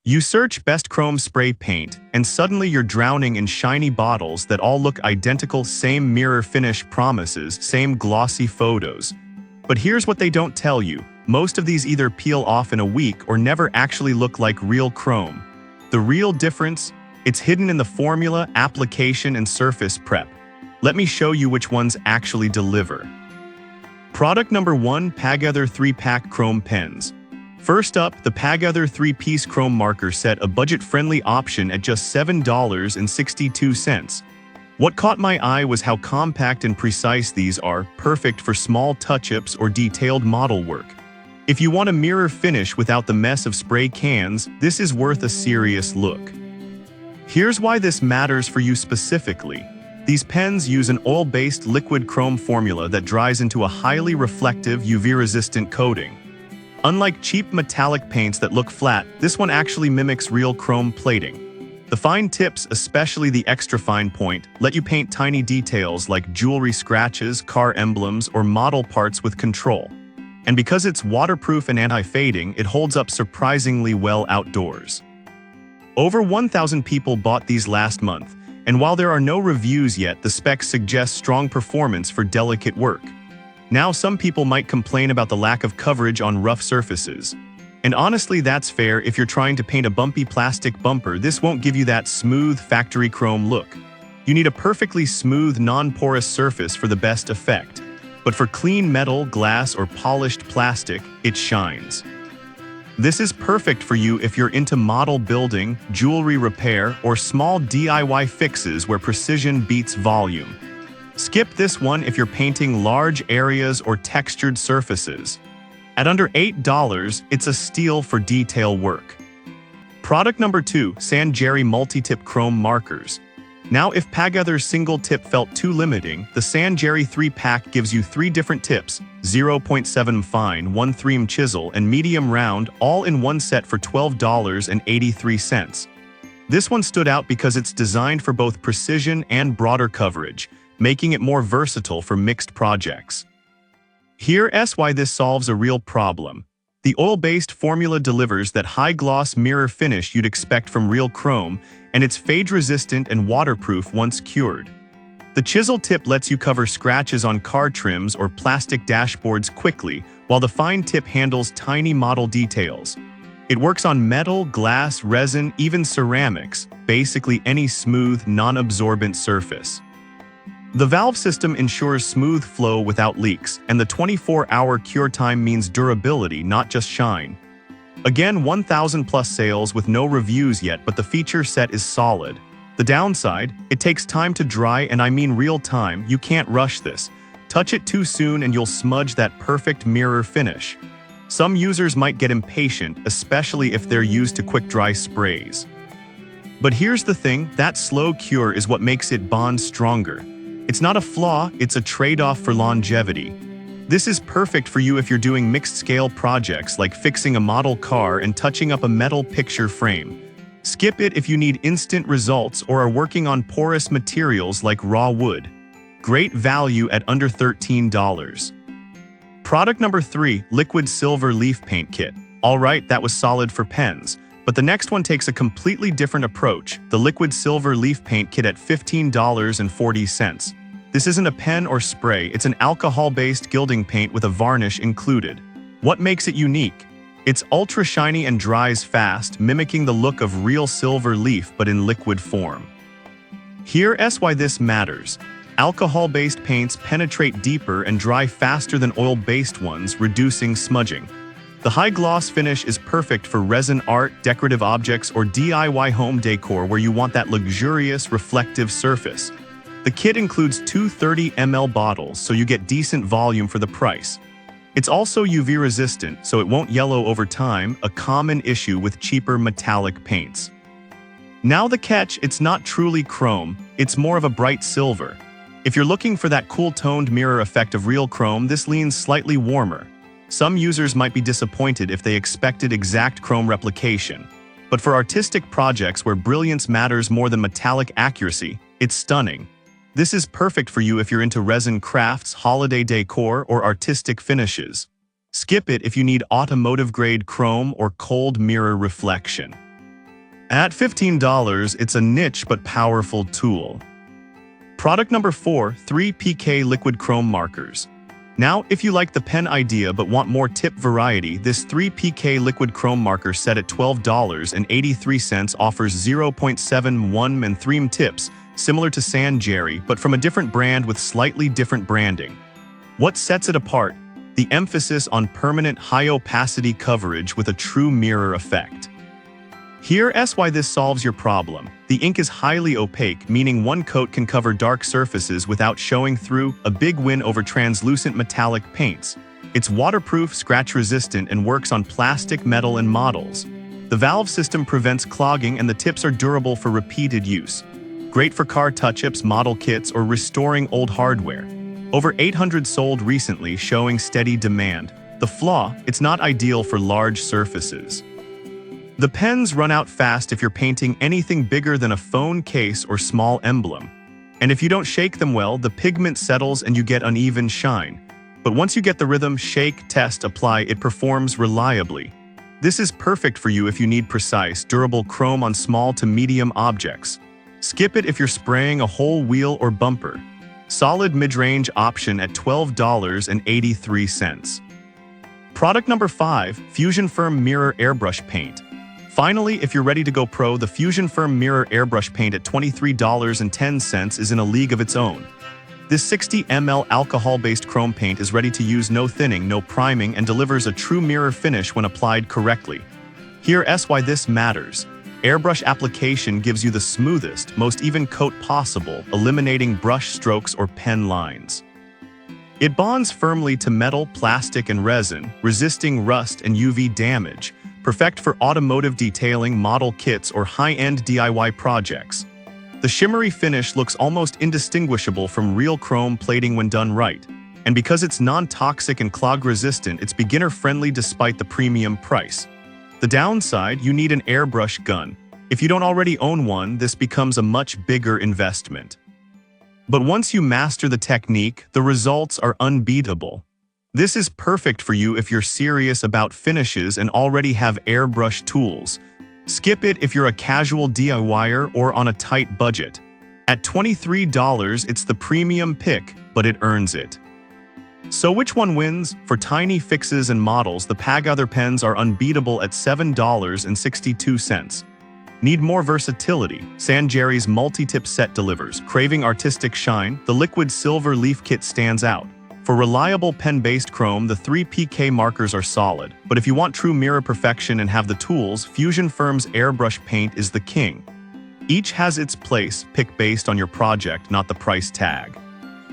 You search best chrome spray paint, and suddenly you're drowning in shiny bottles that all look identical, same mirror finish promises, same glossy photos. But here's what they don't tell you. Most of these either peel off in a week or never actually look like real chrome. The real difference? It's hidden in the formula, application, and surface prep. Let me show you which ones actually deliver. Product number 1, Pagether 3-pack chrome pens. First up, the Pagether 3-piece chrome marker set, a budget-friendly option at just $7.62. What caught my eye was how compact and precise these are, perfect for small touch-ups or detailed model work. If you want a mirror finish without the mess of spray cans, this is worth a serious look. Here's why this matters for you specifically. These pens use an oil-based liquid chrome formula that dries into a highly reflective, UV-resistant coating. Unlike cheap metallic paints that look flat, this one actually mimics real chrome plating. The fine tips, especially the extra fine point, let you paint tiny details like jewelry scratches, car emblems, or model parts with control. And because it's waterproof and anti-fading, it holds up surprisingly well outdoors. Over 1,000 people bought these last month, and while there are no reviews yet, the specs suggest strong performance for delicate work. Now, some people might complain about the lack of coverage on rough surfaces. And honestly, that's fair. If you're trying to paint a bumpy plastic bumper, this won't give you that smooth factory chrome look. You need a perfectly smooth, non-porous surface for the best effect. But for clean metal, glass, or polished plastic, it shines. This is perfect for you if you're into model building, jewelry repair, or small DIY fixes where precision beats volume. Skip this one if you're painting large areas or textured surfaces. At under $8, it's a steal for detail work. Product number 2, Sanjari Multi-Tip Chrome Markers. Now, if Pagether's single tip felt too limiting, the Sanjari 3-pack gives you 3 different tips, 0.7 fine, 1 3 chisel, and medium round, all in one set for $12.83. This one stood out because it's designed for both precision and broader coverage, making it more versatile for mixed projects. Here's why this solves a real problem. The oil-based formula delivers that high-gloss mirror finish you'd expect from real chrome, and it's fade-resistant and waterproof once cured. The chisel tip lets you cover scratches on car trims or plastic dashboards quickly, while the fine tip handles tiny model details. It works on metal, glass, resin, even ceramics, basically any smooth, non-absorbent surface. The valve system ensures smooth flow without leaks, and the 24-hour cure time means durability, not just shine. Again, 1,000 plus sales with no reviews yet, but the feature set is solid. The downside? It takes time to dry, and I mean real time. You can't rush this. Touch it too soon and you'll smudge that perfect mirror finish. Some users might get impatient, especially if they're used to quick-dry sprays. But here's the thing, that slow cure is what makes it bond stronger. It's not a flaw, it's a trade-off for longevity. This is perfect for you if you're doing mixed-scale projects like fixing a model car and touching up a metal picture frame. Skip it if you need instant results or are working on porous materials like raw wood. Great value at under $13. Product number 3, Liquid Silver Leaf Paint Kit. Alright, that was solid for pens. But the next one takes a completely different approach, the Liquid Silver Leaf Paint Kit at $15.40. This isn't a pen or spray, it's an alcohol-based gilding paint with a varnish included. What makes it unique? It's ultra shiny and dries fast, mimicking the look of real silver leaf but in liquid form. Here's why this matters. Alcohol-based paints penetrate deeper and dry faster than oil-based ones, reducing smudging. The high-gloss finish is perfect for resin art, decorative objects, or DIY home decor where you want that luxurious, reflective surface. The kit includes 2 30 ml bottles, so you get decent volume for the price. It's also UV-resistant, so it won't yellow over time, a common issue with cheaper metallic paints. Now the catch, it's not truly chrome, it's more of a bright silver. If you're looking for that cool-toned mirror effect of real chrome, this leans slightly warmer. Some users might be disappointed if they expected exact chrome replication. But for artistic projects where brilliance matters more than metallic accuracy, it's stunning. This is perfect for you if you're into resin crafts, holiday decor, or artistic finishes. Skip it if you need automotive-grade chrome or cold mirror reflection. At $15, it's a niche but powerful tool. Product number 4, 3PK Liquid Chrome Markers. Now, if you like the pen idea but want more tip variety, this 3PK Liquid Chrome Marker set at $12.83 offers 0.71 and 3 tips, similar to San Jerry, but from a different brand with slightly different branding. What sets it apart? The emphasis on permanent high-opacity coverage with a true mirror effect. Here's why this solves your problem. The ink is highly opaque, meaning one coat can cover dark surfaces without showing through, a big win over translucent metallic paints. It's waterproof, scratch-resistant, and works on plastic, metal, and models. The valve system prevents clogging, and the tips are durable for repeated use. Great for car touch-ups, model kits, or restoring old hardware. Over 800 sold recently, showing steady demand. The flaw: it's not ideal for large surfaces. The pens run out fast if you're painting anything bigger than a phone case or small emblem. And if you don't shake them well, the pigment settles and you get uneven shine. But once you get the rhythm, shake, test, apply, it performs reliably. This is perfect for you if you need precise, durable chrome on small to medium objects. Skip it if you're spraying a whole wheel or bumper. Solid mid-range option at $12.83. Product number 5, Fusion Firm Mirror Airbrush Paint. Finally, if you're ready to go pro, the Fusion Firm Mirror Airbrush Paint at $23.10 is in a league of its own. This 60 ml alcohol-based chrome paint is ready to use, no thinning, no priming, and delivers a true mirror finish when applied correctly. Here's why this matters. Airbrush application gives you the smoothest, most even coat possible, eliminating brush strokes or pen lines. It bonds firmly to metal, plastic, and resin, resisting rust and UV damage. Perfect for automotive detailing, model kits, or high-end DIY projects. The shimmery finish looks almost indistinguishable from real chrome plating when done right. And because it's non-toxic and clog-resistant, it's beginner-friendly despite the premium price. The downside: you need an airbrush gun. If you don't already own one, this becomes a much bigger investment. But once you master the technique, the results are unbeatable. This is perfect for you if you're serious about finishes and already have airbrush tools. Skip it if you're a casual DIYer or on a tight budget. At $23, it's the premium pick, but it earns it. So which one wins? For tiny fixes and models, the Pagother pens are unbeatable at $7.62. Need more versatility? San Jerry's multi-tip set delivers. Craving artistic shine? The liquid silver leaf kit stands out. For reliable pen-based chrome, the 3PK markers are solid. But if you want true mirror perfection and have the tools, Fusion Firm's airbrush paint is the king. Each has its place, pick based on your project, not the price tag.